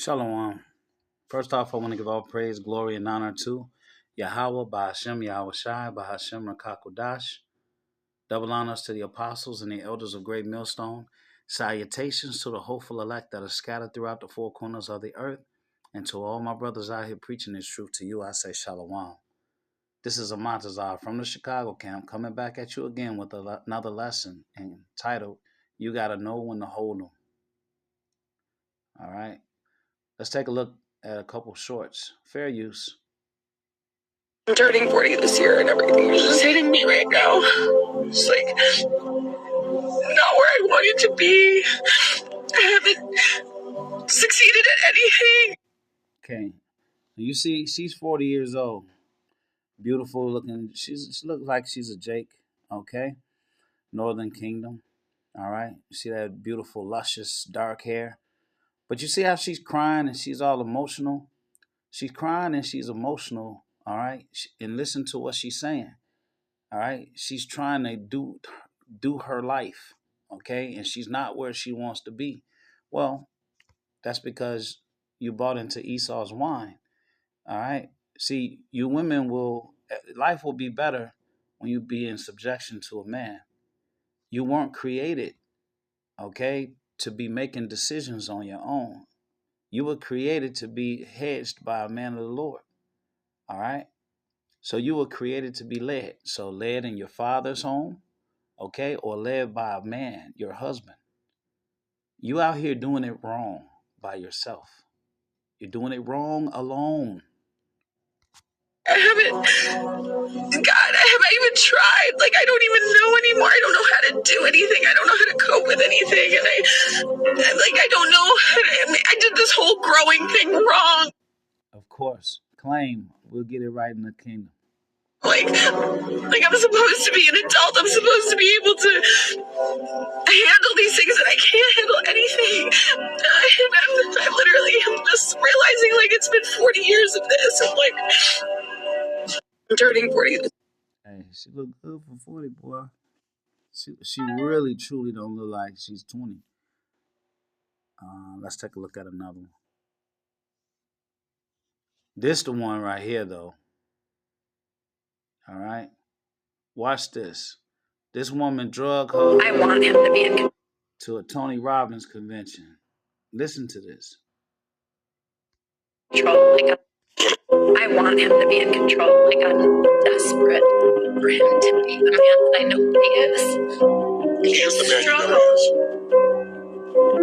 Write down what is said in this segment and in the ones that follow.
Shalom. First off, I want to give all praise, glory, and honor to Yahweh, Bahashem, Yahweh Shai, Bahashem, Rakakodash. Double honors to the apostles and the elders of Great Millstone. Salutations to the hopeful elect that are scattered throughout the four corners of the earth. And to all my brothers out here preaching this truth to you, I say Shalom. This is Amatazar from the Chicago camp coming back at you again with another lesson entitled, You Gotta Know When to Hold 'em. All right. Let's take a look at a couple shorts. Fair use. I'm turning 40 this year and everything is just hitting me right now. It's like not where I wanted to be. I haven't succeeded at anything. Okay. You see, she's 40 years old. Beautiful looking. She looks like she's a Jake. Okay. Northern Kingdom. All right. You see that beautiful, luscious, dark hair. But you see how she's crying and she's all emotional? She's crying and she's emotional. All right. And listen to what she's saying. All right. She's trying to do her life. Okay. And she's not where she wants to be. Well, that's because you bought into Esau's wine. All right. See, you women life will be better when you be in subjection to a man. You weren't created, okay, to be making decisions on your own. You were created to be hedged by a man of the Lord. All right. So you were created to be led. So led in your father's home, okay, or led by a man, your husband. You out here doing it wrong by yourself. You're doing it wrong alone. I haven't, God, have I even tried? Like, I don't even know anymore. I don't know how to do anything. I don't know how to cope with anything. And I don't know. I did this whole growing thing wrong. Of course. Claim. We'll get it right in the kingdom. Like I'm supposed to be an adult. I'm supposed to be able to handle these things, and I can't handle anything. I literally am just realizing, like, it's been 40 years of this, and like, I'm turning 40. Hey, she look good for 40, boy. She really, truly don't look like she's 20. Let's take a look at another one. This the one right here, though. All right. Watch this. This woman drug her I want him to be in to a Tony Robbins convention. Listen to this. control. Like, I want him to be in control. Like, I'm desperate for him to be the man that I know he is. He is the man you know he is.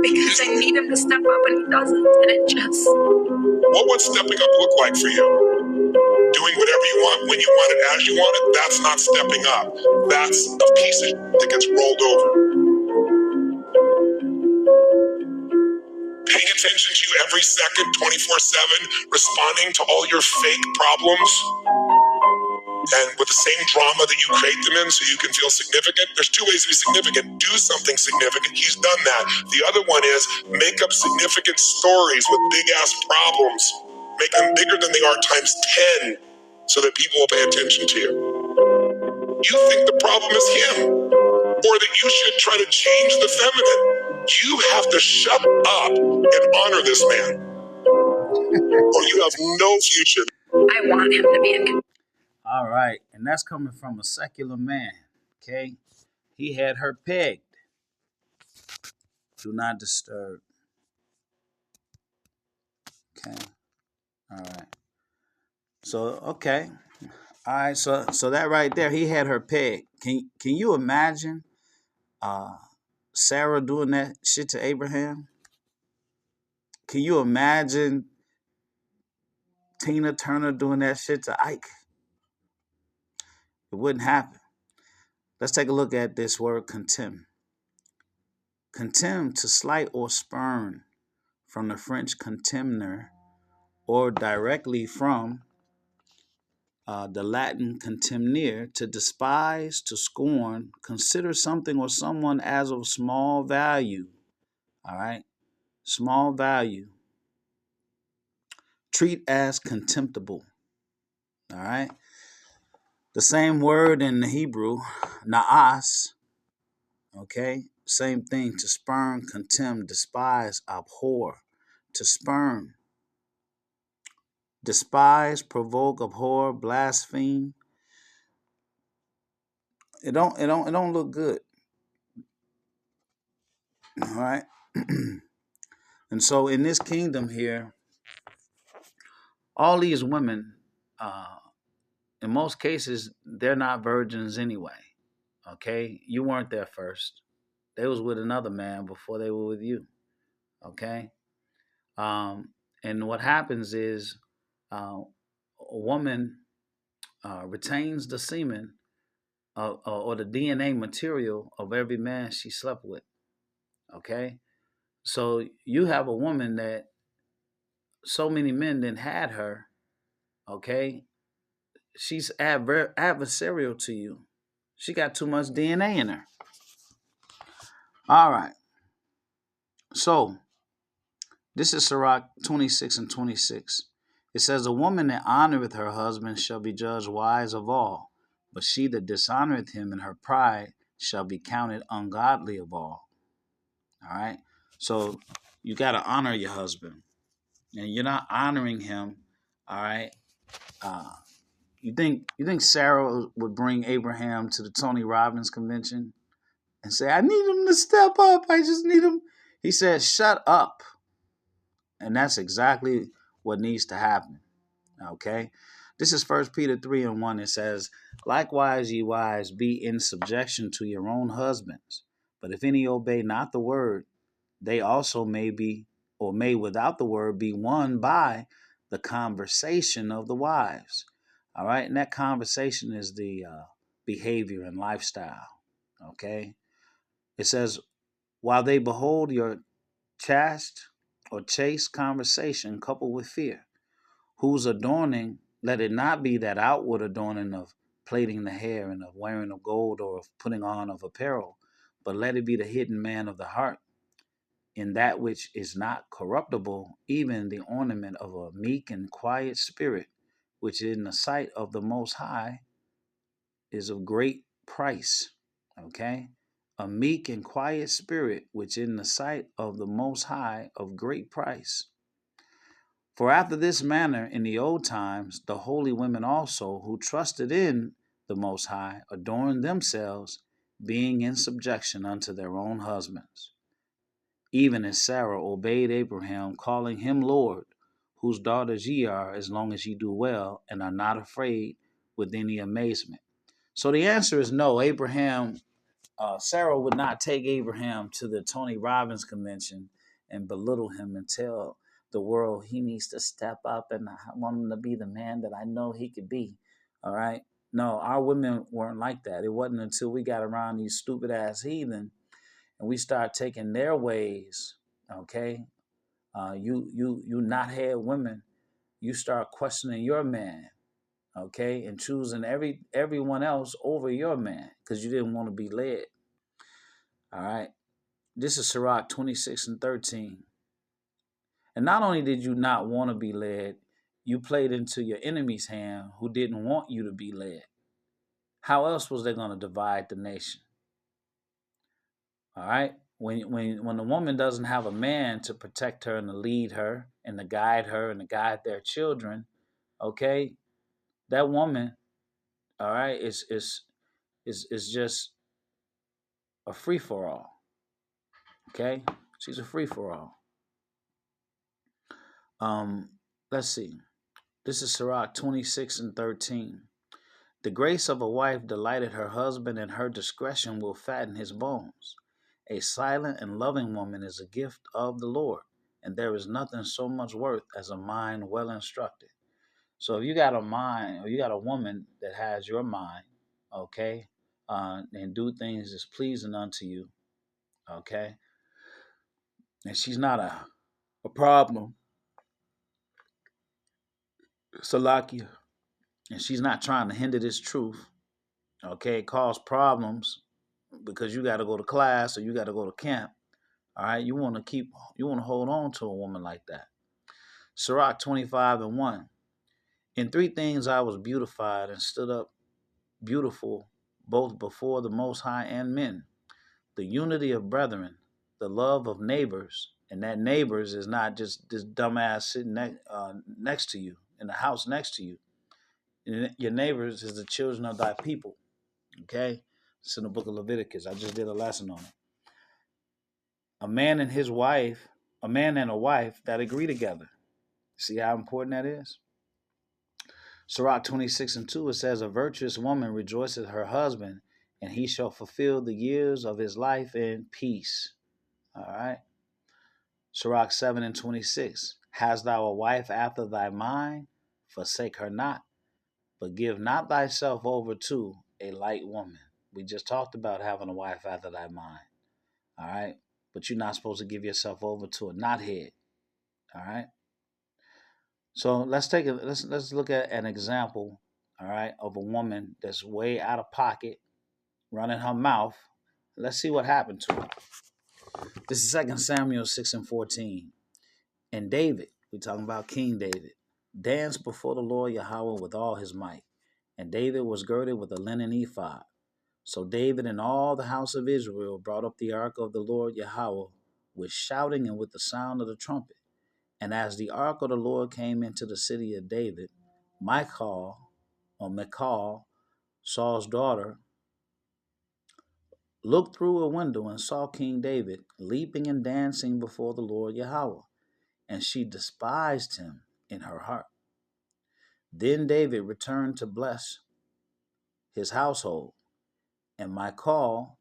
Because I need him to step up and he doesn't. And it just... What would stepping up look like for you? Doing whatever you want, when you want it, as you want it, that's not stepping up. That's a piece of shit that gets rolled over. Paying attention to you every second, 24/7, responding to all your fake problems, and with the same drama that you create them in so you can feel significant. There's two ways to be significant. Do something significant. He's done that. The other one is make up significant stories with big-ass problems. Make them bigger than they are times 10 so that people will pay attention to you. You think the problem is him, or that you should try to change the feminine. You have to shut up and honor this man, or you have no future. I want him to be in control. All right. And that's coming from a secular man. Okay. He had her pegged. Do not disturb. Okay. All right. So, okay. All right. So that right there, he had her pegged. Can you imagine Sarah doing that shit to Abraham? Can you imagine Tina Turner doing that shit to Ike? It wouldn't happen. Let's take a look at this word contempt. Contempt, to slight or spurn, from the French contemner, or directly from the Latin contemnere, to despise, to scorn, consider something or someone as of small value. All right? Small value. Treat as contemptible. All right? The same word in the Hebrew, naas, okay? Same thing, to spurn, contempt, despise, abhor, to spurn, despise, provoke, abhor, blaspheme. It don't look good. All right. And so in this kingdom here, all these women, in most cases, they're not virgins anyway. Okay, you weren't there first. They was with another man before they were with you. Okay, and what happens is a woman retains the semen or the DNA material of every man she slept with. Okay, so you have a woman that so many men then had her. Okay, she's adversarial to you. She got too much DNA in her. All right. So this is Sirach 26 and 26. It says, a woman that honoreth her husband shall be judged wise of all, but she that dishonoreth him in her pride shall be counted ungodly of all. All right. So you got to honor your husband, and you're not honoring him. All right. You think Sarah would bring Abraham to the Tony Robbins convention and say, I need him to step up. I just need him. He said, shut up. And that's exactly what needs to happen. Okay. This is 1 Peter 3 and 1. It says, likewise, ye wives, be in subjection to your own husbands. But if any obey not the word, they also may be, or may without the word, be won by the conversation of the wives. All right. And that conversation is the behavior and lifestyle. Okay. It says, while they behold your chaste or chaste conversation coupled with fear, whose adorning, let it not be that outward adorning of plaiting the hair and of wearing of gold or of putting on of apparel, but let it be the hidden man of the heart, in that which is not corruptible, even the ornament of a meek and quiet spirit, which in the sight of the Most High is of great price. Okay? A meek and quiet spirit, which in the sight of the Most High of great price. For after this manner in the old times, the holy women also, who trusted in the Most High, adorned themselves, being in subjection unto their own husbands. Even as Sarah obeyed Abraham, calling him Lord, whose daughters ye are, as long as ye do well, and are not afraid with any amazement. So the answer is no. Sarah would not take Abraham to the Tony Robbins convention and belittle him and tell the world he needs to step up, and I want him to be the man that I know he could be. All right. No, our women weren't like that. It wasn't until we got around these stupid ass heathen and we start taking their ways. Okay. You not had women. You start questioning your man. Okay. And choosing everyone else over your man because you didn't want to be led. All right. This is Sirach 26 and 13. And not only did you not want to be led, you played into your enemy's hand who didn't want you to be led. How else was they going to divide the nation? All right. When the woman doesn't have a man to protect her and to lead her and to guide their children, okay, that woman, all right, is just a free for all. Okay, she's a free for all. Let's see. This is Sirach 26 and 13. The grace of a wife delighted her husband, and her discretion will fatten his bones. A silent and loving woman is a gift of the Lord, and there is nothing so much worth as a mind well instructed. So if you got a mind, or you got a woman that has your mind, okay, and do things that's pleasing unto you, okay, and she's not a problem, Salakia, and she's not trying to hinder this truth, okay, cause problems because you got to go to class or you got to go to camp. All right, you want to hold on to a woman like that. Sirach 25 and 1. In three things I was beautified and stood up beautiful, both before the Most High and men: the unity of brethren, the love of neighbors, and that neighbors is not just this dumbass sitting next to you in the house next to you. Your neighbors is the children of thy people. Okay, it's in the book of Leviticus. I just did a lesson on it. A man and his wife, a man and a wife that agree together. See how important that is? Sirach 26:2, it says, a virtuous woman rejoices her husband, and he shall fulfill the years of his life in peace. All right. Sirach 7:26, hast thou a wife after thy mind? Forsake her not, but give not thyself over to a light woman. We just talked about having a wife after thy mind. All right. But you're not supposed to give yourself over to a knothead. All right. So let's look at an example, all right, of a woman that's way out of pocket, running her mouth. Let's see what happened to her. This is 2 Samuel 6:14. And David, we're talking about King David, danced before the Lord Yahweh with all his might. And David was girded with a linen ephod. So David and all the house of Israel brought up the ark of the Lord Yahweh with shouting and with the sound of the trumpet. And as the ark of the Lord came into the city of David, Michal, Saul's daughter, looked through a window and saw King David leaping and dancing before the Lord Yahweh, and she despised him in her heart. Then David returned to bless his household, and Michal,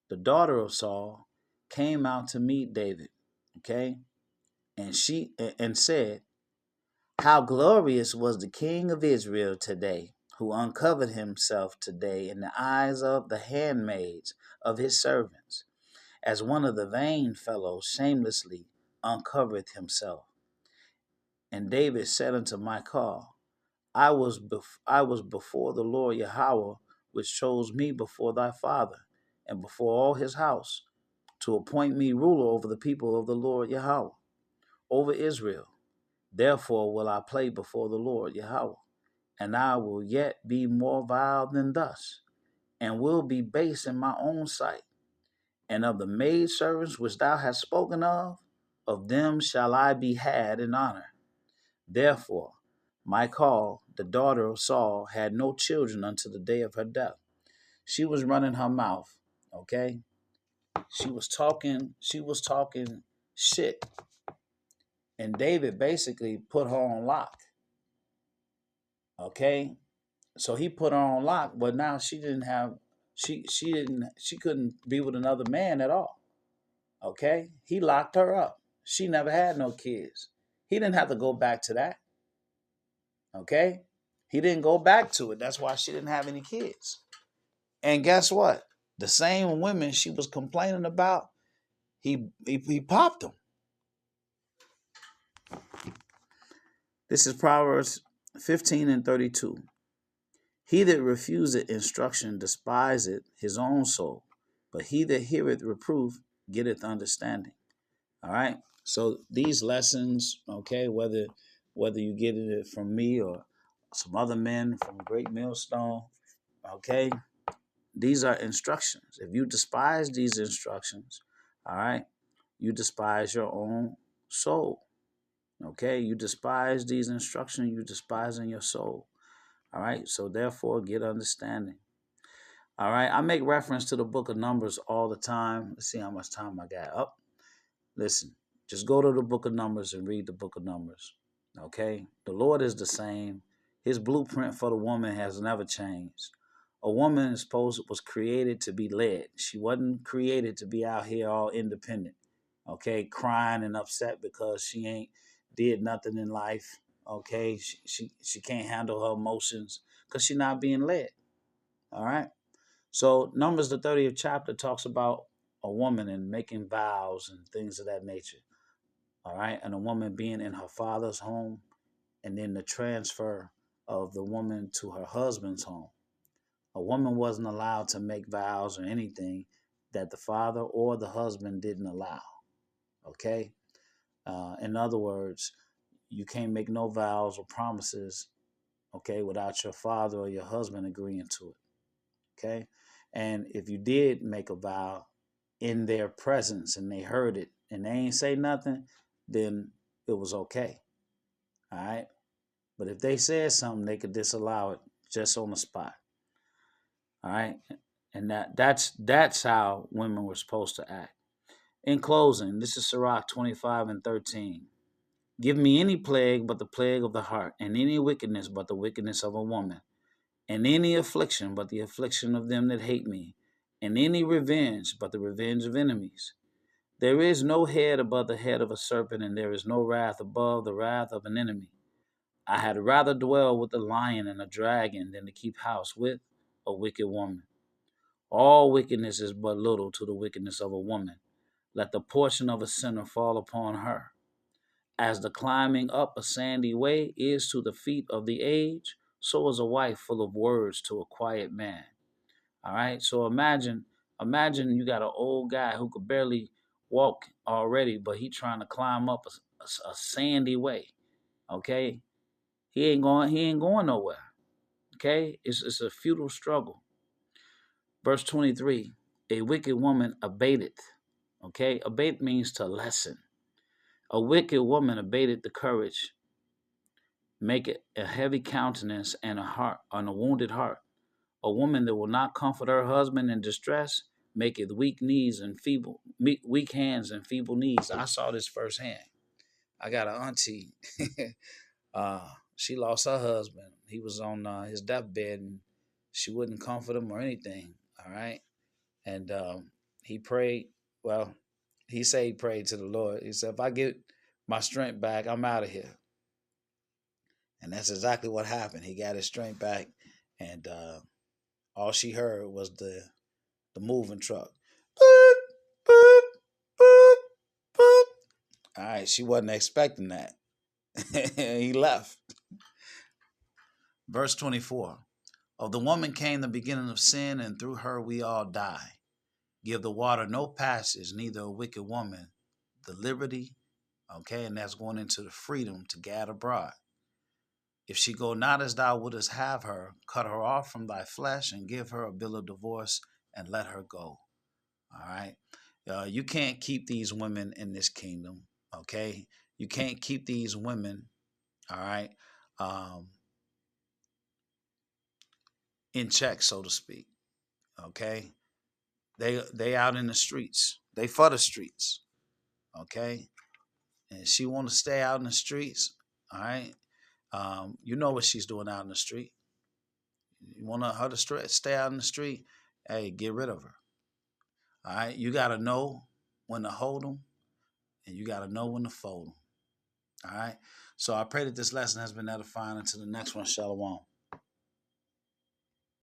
the daughter of Saul, came out to meet David, okay? And she said, how glorious was the king of Israel today, who uncovered himself today in the eyes of the handmaids of his servants, as one of the vain fellows shamelessly uncovereth himself. And David said unto Michal, I was before the Lord Yahweh, which chose me before thy father, and before all his house, to appoint me ruler over the people of the Lord Yahweh, over Israel. Therefore will I play before the Lord Yahweh, and I will yet be more vile than thus, and will be base in my own sight. And of the maidservants which thou hast spoken of them shall I be had in honor. Therefore Michal, the daughter of Saul, had no children unto the day of her death. She was running her mouth, okay? She was talking shit. And David basically put her on lock. Okay? So he put her on lock, but now she couldn't be with another man at all. Okay? He locked her up. She never had no kids. He didn't have to go back to that. Okay? He didn't go back to it. That's why she didn't have any kids. And guess what? The same women she was complaining about, he popped them. This is Proverbs 15:32. He that refuseth instruction despiseth his own soul, but he that heareth reproof getteth understanding. All right. So these lessons, okay, whether you get it from me or some other men from Great Millstone, okay, these are instructions. If you despise these instructions, all right, you despise your own soul. Okay, you despise these instructions, you despise in your soul. All right, so therefore get understanding. All right, I make reference to the book of Numbers all the time. Let's see how much time I got. Up. Listen, just go to the book of Numbers and read the book of Numbers. Okay, the Lord is the same. His blueprint for the woman has never changed. A woman was created to be led. She wasn't created to be out here all independent. Okay, crying and upset because she ain't did nothing in life. Okay, she can't handle her emotions because she's not being led. All right. So Numbers, the 30th chapter, talks about a woman and making vows and things of that nature. All right. And a woman being in her father's home, and then the transfer of the woman to her husband's home. A woman wasn't allowed to make vows or anything that the father or the husband didn't allow. Okay. In other words, you can't make no vows or promises, okay, without your father or your husband agreeing to it. Okay. And if you did make a vow, in their presence and they heard it and they ain't say nothing, then it was okay. All right. But if they said something, they could disallow it just on the spot. All right. And that's how women were supposed to act. In closing, this is Sirach 25:13. Give me any plague but the plague of the heart, and any wickedness but the wickedness of a woman, and any affliction but the affliction of them that hate me, and any revenge but the revenge of enemies. There is no head above the head of a serpent, and there is no wrath above the wrath of an enemy. I had rather dwell with a lion and a dragon than to keep house with a wicked woman. All wickedness is but little to the wickedness of a woman. Let the portion of a sinner fall upon her. As the climbing up a sandy way is to the feet of the aged, so is a wife full of words to a quiet man. All right. So imagine you got an old guy who could barely walk already, but he trying to climb up a sandy way. Okay. He ain't going nowhere. Okay. It's a futile struggle. Verse 23, a wicked woman abateth. Okay. Abate means to lessen. A wicked woman abated the courage, make it a heavy countenance and a wounded heart. A woman that will not comfort her husband in distress maketh weak hands and feeble knees. I saw this firsthand. I got an auntie. She lost her husband. He was on his deathbed, and she wouldn't comfort him or anything. All right, and he prayed. Well, he said he prayed to the Lord. He said, "If I get my strength back, I'm out of here." And that's exactly what happened. He got his strength back, and all she heard was the moving truck. Boop, boop, boop, boop. All right, she wasn't expecting that. He left. Verse 24. Of the woman came the beginning of sin, and through her we all die. Give the water no passage, neither a wicked woman the liberty. Okay, and that's going into the freedom to gad abroad. If she go not as thou wouldest have her, cut her off from thy flesh and give her a bill of divorce and let her go. All right. You can't keep these women in this kingdom. Okay. You can't keep these women. All right. In check, so to speak. Okay. They out in the streets. They for the streets. Okay. And she want to stay out in the streets. All right. You know what she's doing out in the street. You want her to stay out in the street? Hey, get rid of her. All right. You got to know when to hold them, and you got to know when to fold them. All right. So I pray that this lesson has been edifying. Until the next one, Shalom.